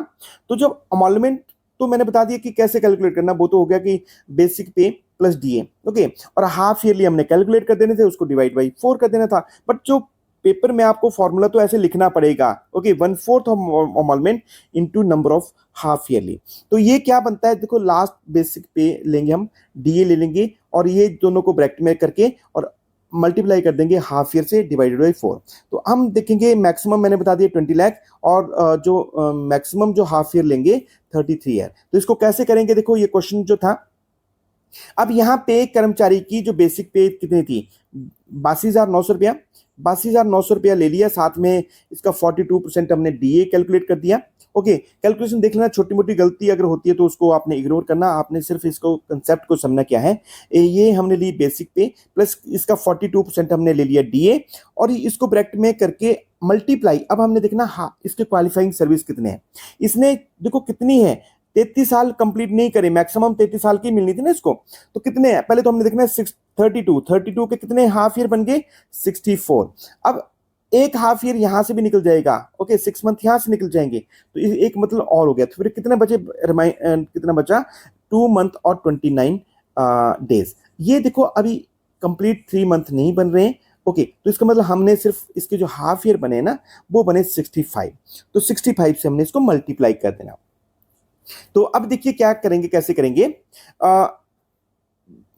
तो जब emolument तो मैंने बता दिया कि कैसे कैलकुलेट करना, वो तो हो गया कि बेसिक पे प्लस डीए। ओके, और हाफ ईयरली हमने कैलकुलेट कर देने थे, उसको डिवाइड बाई 4 कर देना था। बट जो पेपर में आपको फॉर्मूला तो ऐसे लिखना पड़ेगा। Okay, 1/4 of emolument into number of half yearly. तो ये क्या बनता है? देखो, लास्ट बेसिक पे लेंगे हम, डीए ले लेंगे, और ये दोनों को ब्रैकेट में करके और मल्टीप्लाई कर देंगे हाफ ईयर से डिवाइडेड बाई 4। तो हम देखेंगे मैक्सिमम मैंने बता दिया 20 लाख, और जो मैक्सिमम जो हाफ ईयर लेंगे 33 ईयर। तो इसको कैसे करेंगे? देखो, ये क्वेश्चन जो था, अब यहाँ पे कर्मचारी की जो बेसिक पे कितनी थी 82,900 रुपया, ₹82,900 ले लिया, साथ में इसका 42% हमने डीए कैलकुलेट कर दिया। ओके, कैलकुलेशन देख लेना, छोटी मोटी गलती अगर होती है तो उसको आपने इग्नोर करना, आपने सिर्फ इसको कंसेप्ट को समझना क्या है। ये हमने ली बेसिक पे, प्लस इसका 42% हमने ले लिया डीए, और इसको ब्रैकेट में करके मल्टीप्लाई। अब हमने देखना हाँ इसके क्वालिफाइंग सर्विस कितने हैं। इसने देखो कितनी है, 33 साल कंप्लीट नहीं करे, मैक्सिमम 33 साल की मिलनी थी ना इसको, तो कितने हैं पहले तो हमने देखना है 32 के कितने हाफ ईयर बन गए 64। अब एक हाफ ईयर यहां से भी निकल जाएगा, ओके 6 मंथ यहां से निकल जाएंगे, तो एक मतलब और हो गया, तो फिर कितने बचे, कितना बचा 2 मंथ और 29 डेज। ये देखो अभी कंप्लीट 3 मंथ नहीं बन रहे हैं। ओके, तो इसका मतलब हमने सिर्फ इसके जो हाफ ईयर बने ना वो बने 65, तो 65 से हमने इसको मल्टीप्लाई कर देना। तो अब देखिए क्या करेंगे, कैसे करेंगे।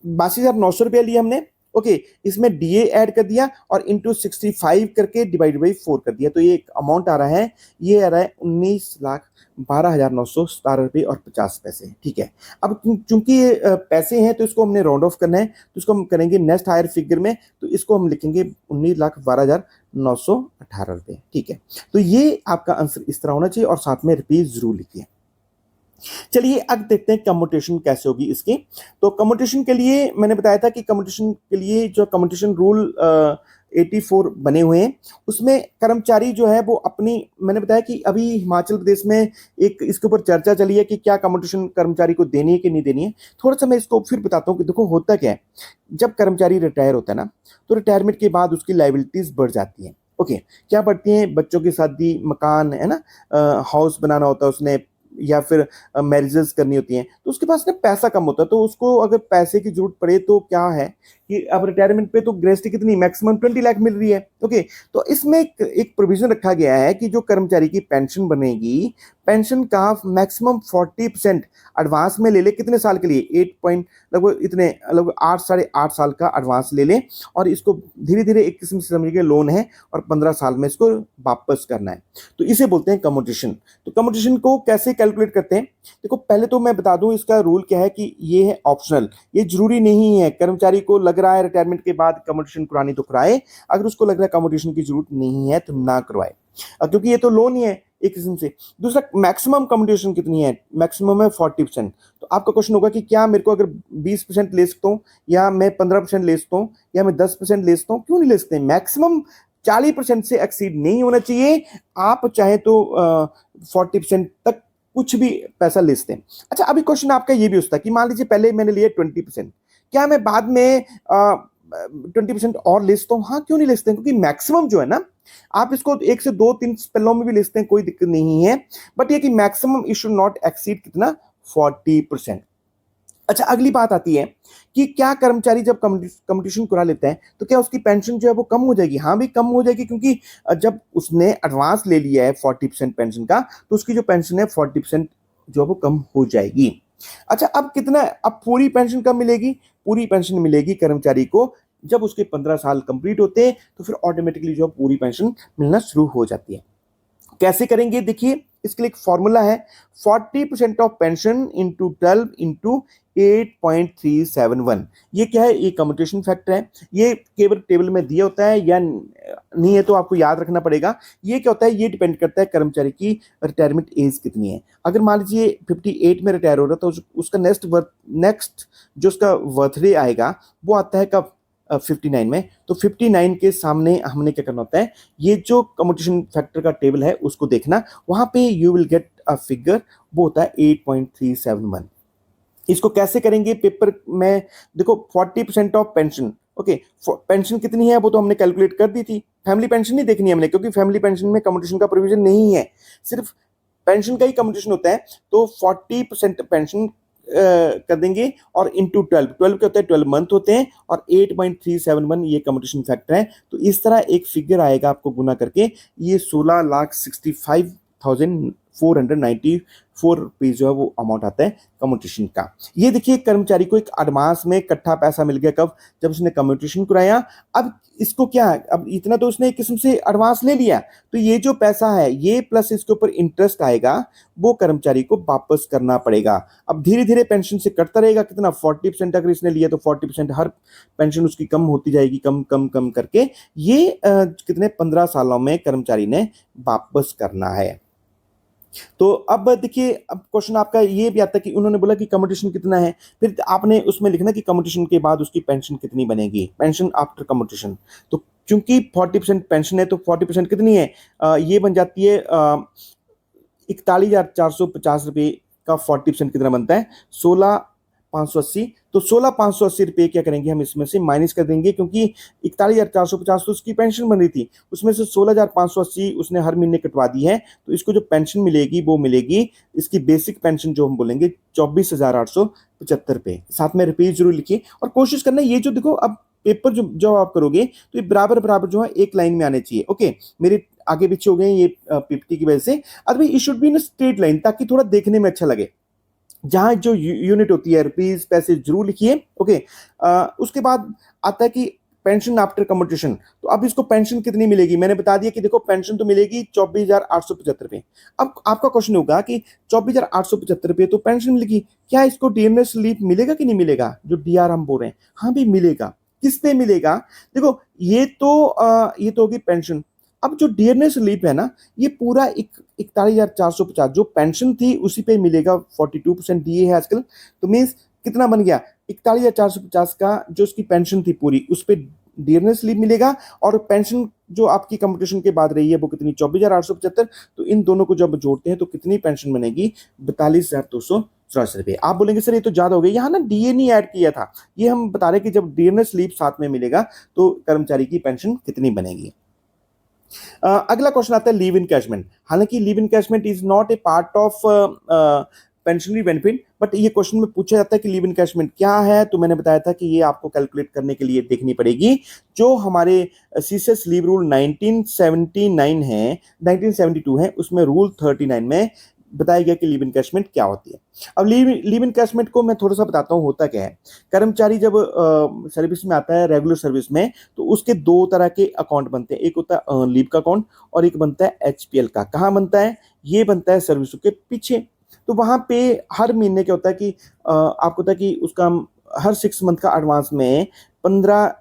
82,900 लिया हमने, ओके, इसमें डीए ऐड कर दिया और इंटू 65 करके डिवाइड बाई 4 कर दिया, तो ये एक अमाउंट आ रहा है, ये आ रहा है 19,12,917 रुपये और 50 पैसे। ठीक है, अब चूंकि ये पैसे हैं तो इसको हमने राउंड ऑफ करना है, तो इसको हम करेंगे नेक्स्ट हायर फिगर में, तो इसको हम लिखेंगे 19,12,918 रुपये। ठीक है, तो ये आपका आंसर इस तरह होना चाहिए, और साथ में रुपीज जरूर लिखिए। चलिए अब देखते हैं कम्यूटेशन कैसे होगी इसकी। तो कम्यूटेशन के लिए मैंने बताया था कि कम्यूटेशन के लिए जो कम्यूटेशन रूल 84 बने हुए हैं, उसमें कर्मचारी जो है वो अपनी, मैंने बताया कि अभी हिमाचल प्रदेश में एक इसके ऊपर चर्चा चली है कि क्या कम्यूटेशन कर्मचारी को देनी है कि नहीं देनी है। थोड़ा सा मैं इसको फिर बताता हूँ कि देखो होता क्या है, जब कर्मचारी रिटायर होता है ना, तो रिटायरमेंट के बाद उसकी लाइबिलिटीज बढ़ जाती हैं। ओके, क्या बढ़ती हैं, बच्चों की शादी, मकान है ना, हाउस बनाना होता है उसने, या फिर मैरिजेस करनी होती हैं, तो उसके पास ना पैसा कम होता है, तो उसको अगर पैसे की जरूरत पड़े तो क्या है कि अब रिटायरमेंट पे तो ग्रेजुटी कितनी मैक्सिमम 20 लाख मिल रही है। ओके, तो इसमें एक प्रोविजन रखा गया है कि जो कर्मचारी की पेंशन बनेगी, पेंशन का मैक्सिमम 40% एडवांस में ले ले, कितने साल के लिए, 8 पॉइंट लगभग इतने लगभग 8 साढ़े 8 साल का एडवांस ले ले, और इसको धीरे धीरे एक किस्म से समझिए लोन है, और 15 साल में इसको वापस करना है, तो इसे बोलते हैं कम्यूटेशन। तो कम्यूटेशन को कैसे कैलकुलेट करते हैं, देखो पहले तो मैं बता दूं इसका रूल क्या है कि ये है ऑप्शनल, ये जरूरी नहीं है। कर्मचारी को लग रहा है रिटायरमेंट के बाद कम्यूटेशन करानी तो कराए, अगर उसको लग रहा है कम्यूटेशन की जरूरत नहीं है तो ना करवाए, क्योंकि ये तो लोन ही है एक किस्म से। दूसरा, मैक्सिमम कम्यूटेशन कितनी है, मैक्सिमम है 40%। तो आपका क्वेश्चन होगा कि क्या मेरे को अगर 20% ले सकता हूँ, या मैं 15% ले सकता हूँ, या मैं 10% ले सकता हूँ, क्यों नहीं ले सकते। मैक्सिमम 40% से एक्सीड नहीं होना चाहिए, आप चाहे तो 40% तक कुछ भी पैसा ले सकते हैं। अच्छा, अभी क्वेश्चन आपका ये भी होता है कि मान लीजिए पहले मैंने लिया 20%, क्या मैं बाद में 20% और ले सकता हूँ, हाँ क्यों नहीं ले सकते हैं, क्योंकि मैक्सिमम जो है ना, आप इसको 1 से 2-3 स्पेलों में भी ले सकते हैं, कोई दिक्कत नहीं है, बट ये कि maximum it should not exceed कितना 40%। अच्छा, अगली बात आती है कि क्या कर्मचारी जब कम्यूटेशन करा लेता है तो क्या उसकी पेंशन जो है वो कम हो जाएगी। हाँ भी कम हो जाएगी, क्योंकि जब उसने एडवांस ले लिया है 40% पेंशन का, तो उसकी जो पेंशन है 40% जो है वो कम हो जाएगी। अच्छा, अब कितना, अब पूरी पेंशन कब मिलेगी, पूरी पेंशन मिलेगी कर्मचारी को जब उसके 15 साल कंप्लीट होते हैं, तो फिर ऑटोमेटिकली जो पूरी पेंशन मिलना शुरू हो जाती है। कैसे करेंगे, देखिए इसके लिए एक फॉर्मूला है, 40% ऑफ पेंशन इंटू 12 इंटू 8.371। ये क्या है, ये कम्यूटेशन फैक्टर है, ये केवल टेबल में दिया होता है या नहीं है तो आपको याद रखना पड़ेगा। ये क्या होता है, ये डिपेंड करता है कर्मचारी की रिटायरमेंट एज कितनी है। अगर मान लीजिए 58 में रिटायर हो रहा है, तो उसका नेक्स्ट जो उसका बर्थडे आएगा वो आता है कब, 59 में। तो 59 के सामने हमने क्या करना होता है, ये जो कम्यूटेशन फैक्टर का टेबल है उसको देखना, वहां पे you will get a figure, वो होता है 8.371। इसको कैसे करेंगे पेपर में, देखो 40% ऑफ पेंशन, ओके, पेंशन कितनी है वो तो हमने कैलकुलेट कर दी थी, फैमिली पेंशन नहीं देखनी है हमने, क्योंकि फैमिली पेंशन में कम्यूटेशन का प्रोविजन नहीं है, सिर्फ पेंशन का ही कम्यूटेशन होता है। तो 40% पेंशन कर देंगे, और इंटू 12 क्या होता है, 12 मंथ होते हैं, और 8.371 ये कम्यूटेशन फैक्टर है। तो इस तरह एक फिगर आएगा आपको गुना करके, ये 16,65,000 ₹494 जो है वो अमाउंट आता है कम्यूटेशन का। ये देखिए कर्मचारी को एक एडवांस में इकट्ठा पैसा मिल गया, कब? जब उसने कम्यूटेशन कराया। अब इसको क्या है, अब इतना तो उसने एक किस्म से एडवांस ले लिया, तो ये जो पैसा है ये प्लस इसके ऊपर इंटरेस्ट आएगा, वो कर्मचारी को वापस करना पड़ेगा। अब धीरे धीरे पेंशन से कटता रहेगा, कितना? 40% अगर इसने लिया तो 40% हर पेंशन उसकी कम होती जाएगी, कम कम कम करके ये कितने 15 सालों में कर्मचारी ने वापस करना है। तो अब देखिए, अब क्वेश्चन आपका ये भी आता है कि उन्होंने बोला कि कम्यूटेशन कितना है, फिर आपने उसमें लिखना कि कम्यूटेशन के बाद उसकी पेंशन कितनी बनेगी, पेंशन आफ्टर कम्यूटेशन। तो क्योंकि 40% पेंशन है तो 40% कितनी है? ये बन जाती है 41,450 रुपये का 40% कितना बनता है? 16,580। तो 16,580 रुपये क्या करेंगे हम, इसमें से माइनस कर देंगे, क्योंकि 41,450 तो उसकी पेंशन बन रही थी, उसमें से 16,580 उसने हर महीने कटवा दी है। तो इसको जो पेंशन मिलेगी वो मिलेगी, इसकी बेसिक पेंशन जो हम बोलेंगे 24,875 रुपये। साथ में रुपये जरूर लिखिए और कोशिश करना ये जो देखो, अब पेपर जो आप करोगे तो ये बराबर बराबर जो है एक लाइन में आने चाहिए। ओके, मेरे आगे पीछे हो गए ये पीपीटी की वजह से। अभी it should be in straight line, ताकि थोड़ा देखने में अच्छा लगे। जहां जो यूनिट होती है रुपीज, पैसे जरूर लिखिए। ओके, उसके बाद आता है कि पेंशन आफ्टर कम्यूटेशन। तो अब इसको पेंशन कितनी मिलेगी, मैंने बता दिया कि देखो पेंशन तो मिलेगी 24,875 रुपये। अब आपका क्वेश्चन होगा कि 24,875 रुपये तो पेंशन मिलेगी, क्या इसको डियरनेस लीव मिलेगा कि नहीं मिलेगा? जो डीआर हम बोल रहे हैं, हाँ भी मिलेगा। किस पे मिलेगा? देखो ये तो होगी पेंशन। अब जो डियरनेस लीव है ना, ये पूरा 41,450 जो पेंशन थी उसी पे मिलेगा। 42% दिए है आजकल, तो मीन्स कितना बन गया? 41,450 का जो उसकी पेंशन थी पूरी, उस पर डियरनेस लीव मिलेगा। और पेंशन जो आपकी कम्यूटेशन के बाद रही है वो कितनी? 24,875। तो इन दोनों को जब जोड़ते हैं तो कितनी पेंशन बनेगी? 42,284 रुपये। आप बोलेंगे सर ये तो ज्यादा हो गया, यहाँ ना डीए नहीं ऐड किया था। ये हम बता रहे कि जब डियरनेस लीव साथ में मिलेगा तो कर्मचारी की पेंशन कितनी बनेगी। अगला क्वेश्चन आता है लीव इनकैशमेंट। हालांकि leave encashment is not a part of pensionary benefit, but ये क्वेश्चन में पूछा जाता है कि लीव इनकैशमेंट क्या है। तो मैंने बताया था कि ये आपको कैलकुलेट करने के लिए देखनी पड़ेगी। जो हमारे सीसीएस लीव रूल 1979 है, 1972 है, उसमें रूल 39 में बताया गया कि लीव इनकैशमेंट क्या होती है। अब लीव इनकैशमेंट को मैं थोड़ा सा बताता हूँ होता क्या है। कर्मचारी जब सर्विस में आता है, रेगुलर सर्विस में, तो उसके दो तरह के अकाउंट बनते हैं। एक होता है लीव का अकाउंट और एक बनता है एचपीएल का। कहाँ बनता है? ये बनता है सर्विसों के पीछे। तो वहां पे हर महीने क्या होता है कि आपको होता है कि उसका हर 6 मंथ का एडवांस में 15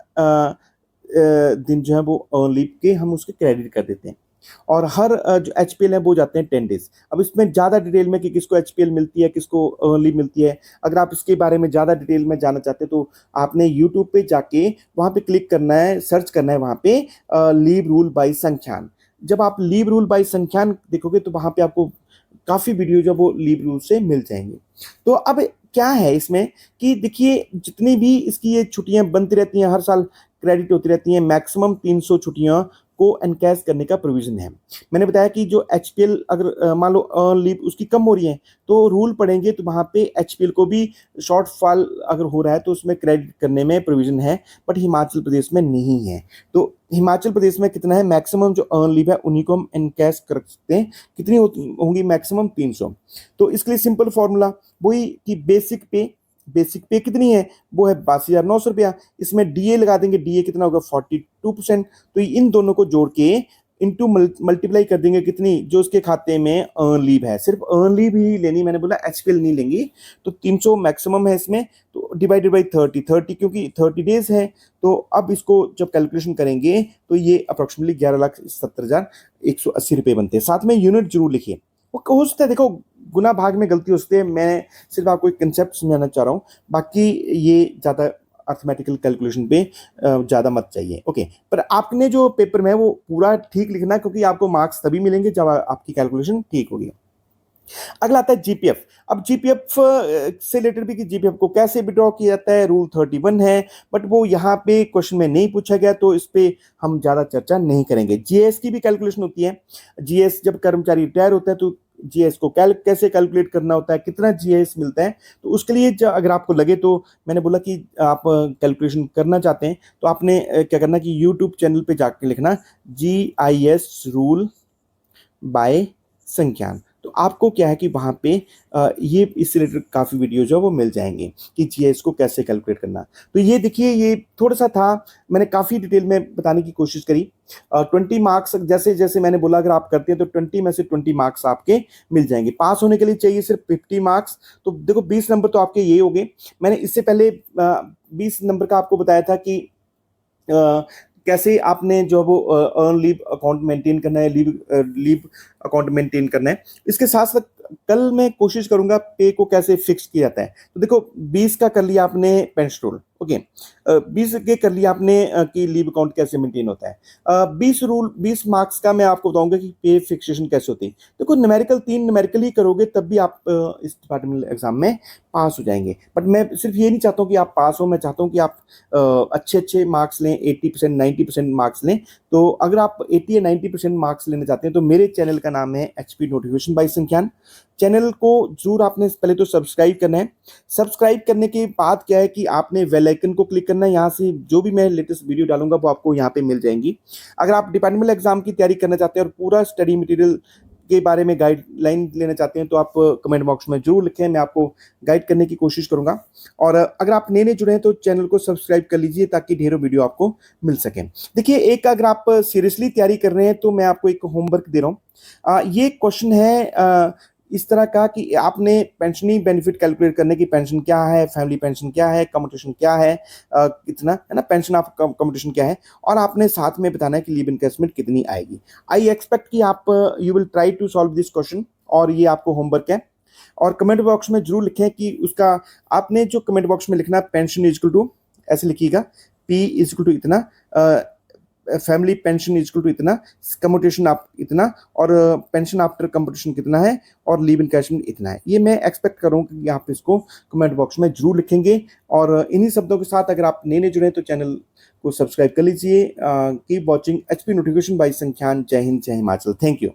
दिन जो है वो लीव के हम उसके क्रेडिट कर देते हैं। और हर जो एचपीएल है वो जाते हैं 10 डेज। अब इसमें ज्यादा डिटेल में कि किसको एचपीएल मिलती है, किसको लीव मिलती है, अगर आप इसके बारे में ज्यादा डिटेल में जानना चाहते हैं तो आपने यूट्यूब पे जाके वहां पे क्लिक करना है, सर्च करना है वहां पे लीव रूल बाई संख्यान। जब आप लीव रूल बाई संख्यान देखोगे तो वहां पे आपको काफी वीडियो जो वो लीव रूल से मिल जाएंगे। तो अब क्या है इसमें कि देखिए, जितनी भी इसकी ये छुट्टियां बनती रहती हैं, हर साल क्रेडिट होती रहती हैं, मैक्सिमम 300 छुट्टियां को एनकैश करने का प्रोविजन है। मैंने बताया कि जो एचपीएल अगर मान लो लीव उसकी कम हो रही है तो रूल पड़ेंगे, तो वहां पे एचपीएल को भी शॉर्टफॉल अगर हो रहा है तो उसमें क्रेडिट करने में प्रोविजन है, बट हिमाचल प्रदेश में नहीं है। तो हिमाचल प्रदेश में कितना है? मैक्सिमम जो अर्न लीव है उन्हीं को हम एनकैश कर सकते हैं। कितनी होंगी? मैक्सिमम 300। तो इसके लिए सिंपल फॉर्मूला वही कि बेसिक पे कितनी है? वो है 82,900 रुपया। इसमें डीए लगा देंगे, डीए कितना होगा? 42%। तो इन दोनों को जोड़ के इंटू मल्टीप्लाई कर देंगे, कितनी? जो उसके खाते में अर्न लीव है, सिर्फ अर्न लीव ही लेनी, मैंने बोला एचपीएल नहीं लेंगी। तो 300 मैक्सिमम है इसमें, तो डिवाइडेड बाई 30 क्योंकि 30 डेज है। तो अब इसको जब कैलकुलेशन करेंगे तो ये अप्रोक्सीमेटली 11,70,180 रुपये बनते हैं। साथ में यूनिट जरूर लिखिए। वो हो सकता है, देखो गुना भाग में गलती हो सकती है, मैं सिर्फ आपको एक कंसेप्ट समझाना चाह रहा हूँ, बाकी ये ज़्यादा अर्थमेटिकल कैलकुलेशन पे ज़्यादा मत चाहिए। ओके, पर आपने जो पेपर में है वो पूरा ठीक लिखना है, क्योंकि आपको मार्क्स तभी मिलेंगे जब आपकी कैलकुलेशन ठीक होगी। अगला आता है जीपीएफ। अब जीपीएफ से रिलेटेड भी कि जीपीएफ को कैसे विड्रॉ किया जाता है, रूल 31 है, बट वो यहाँ पे क्वेश्चन में नहीं पूछा गया तो इस पे हम ज्यादा चर्चा नहीं करेंगे। जीएस की भी कैलकुलेशन होती है। जीएस जब कर्मचारी रिटायर होता है तो जीएस को कैसे कैलकुलेट करना होता है, कितना जीएस मिलता है, तो उसके लिए अगर आपको लगे तो मैंने बोला कि आप कैलकुलेशन करना चाहते हैं तो आपने क्या करना कि यूट्यूब चैनल पे जाके लिखना GIS रूल बाय संख्यान। तो आपको क्या है कि वहाँ पे ये इससे रिलेटेड काफ़ी वीडियो जो है वो मिल जाएंगे कि जीएस को कैसे कैलकुलेट करना। तो ये देखिए, ये थोड़ा सा था, मैंने काफ़ी डिटेल में बताने की कोशिश करी। 20 मार्क्स जैसे जैसे मैंने बोला, अगर आप करते हैं तो 20 में से 20 मार्क्स आपके मिल जाएंगे। पास होने के लिए चाहिए सिर्फ 50 मार्क्स। तो देखो 20 नंबर तो आपके ये हो गए। मैंने इससे पहले 20 नंबर का आपको बताया था कि कैसे आपने जो वो अर्न लीव अकाउंट मेंटेन करना है, लीव अकाउंट मेंटेन करना है। इसके साथ साथ कल मैं कोशिश करूंगा पे को कैसे फिक्स किया जाता है। तो देखो 20 का कर लिया आपने पेंशन रूल, ओके, 20 के कर लिया आपने कि लीव अकाउंट कैसे मेंटेन होता है। 20 मार्क्स का मैं आपको बताऊंगा कि पे फिक्सेशन कैसे होती है। देखो न्यूमेरिकल 3 न्यूमेरिकल ही करोगे तब भी आप इस डिपार्टमेंटल एग्जाम में पास हो जाएंगे। बट मैं सिर्फ ये नहीं चाहता हूँ कि आप पास हो, मैं चाहता हूँ कि आप अच्छे अच्छे मार्क्स लें, 80% 90% मार्क्स लें। तो अगर आप 80 या 90% मार्क्स लेना चाहते हैं तो मेरे चैनल का नाम है एचपी नोटिफिकेशन बाय संख्यान। चैनल को जरूर आपने पहले तो सब्सक्राइब करना है। सब्सक्राइब करने के बाद क्या है कि आपने बेल आइकन को क्लिक करना है। यहाँ से जो भी मैं लेटेस्ट वीडियो डालूंगा वो आपको यहाँ पे मिल जाएंगी। अगर आप डिपार्टमेंटल एग्जाम की तैयारी करना चाहते हैं और पूरा स्टडी मटेरियल के बारे में गाइडलाइन लेना चाहते हैं तो आप कमेंट बॉक्स में जरूर लिखें, मैं आपको गाइड करने की कोशिश करूंगा। और अगर आप नए नए जुड़े हैं तो चैनल को सब्सक्राइब कर लीजिए ताकि ढेरों वीडियो आपको मिल सके। देखिए, एक अगर आप सीरियसली तैयारी कर रहे हैं तो मैं आपको एक होमवर्क दे रहा हूँ। ये क्वेश्चन है इस तरह का कि आपने पेंशनी बेनिफिट कैलकुलेट करने की, पेंशन क्या है, फैमिली पेंशन क्या है, कम्यूटेशन क्या है, कितना है ना, पेंशन ऑफ कम्यूटेशन क्या है, और आपने साथ में बताना है कि लीव इनकैशमेंट कितनी आएगी। आई एक्सपेक्ट कि आप you will try to solve this question, और ये आपको होमवर्क है। और कमेंट बॉक्स में जरूर लिखें कि उसका, आपने जो कमेंट बॉक्स में लिखना, पेंशन इज इक्वल टू, ऐसे लिखिएगा, पी इज इक्वल टू इतना, family pension is equal to इतना, कम्यूटेशन आप इतना, और पेंशन आफ्टर कम्यूटेशन कितना है, और लीव इनकैशमेंट इतना है। ये मैं एक्सपेक्ट करूँ कि आप इसको कमेंट बॉक्स में जरूर लिखेंगे। और इन्हीं शब्दों के साथ अगर आप नए नए जुड़े तो चैनल को सब्सक्राइब कर लीजिए। Keep watching HP notification by Sankhyan. जय हिंद, जय हिमाचल। Thank you.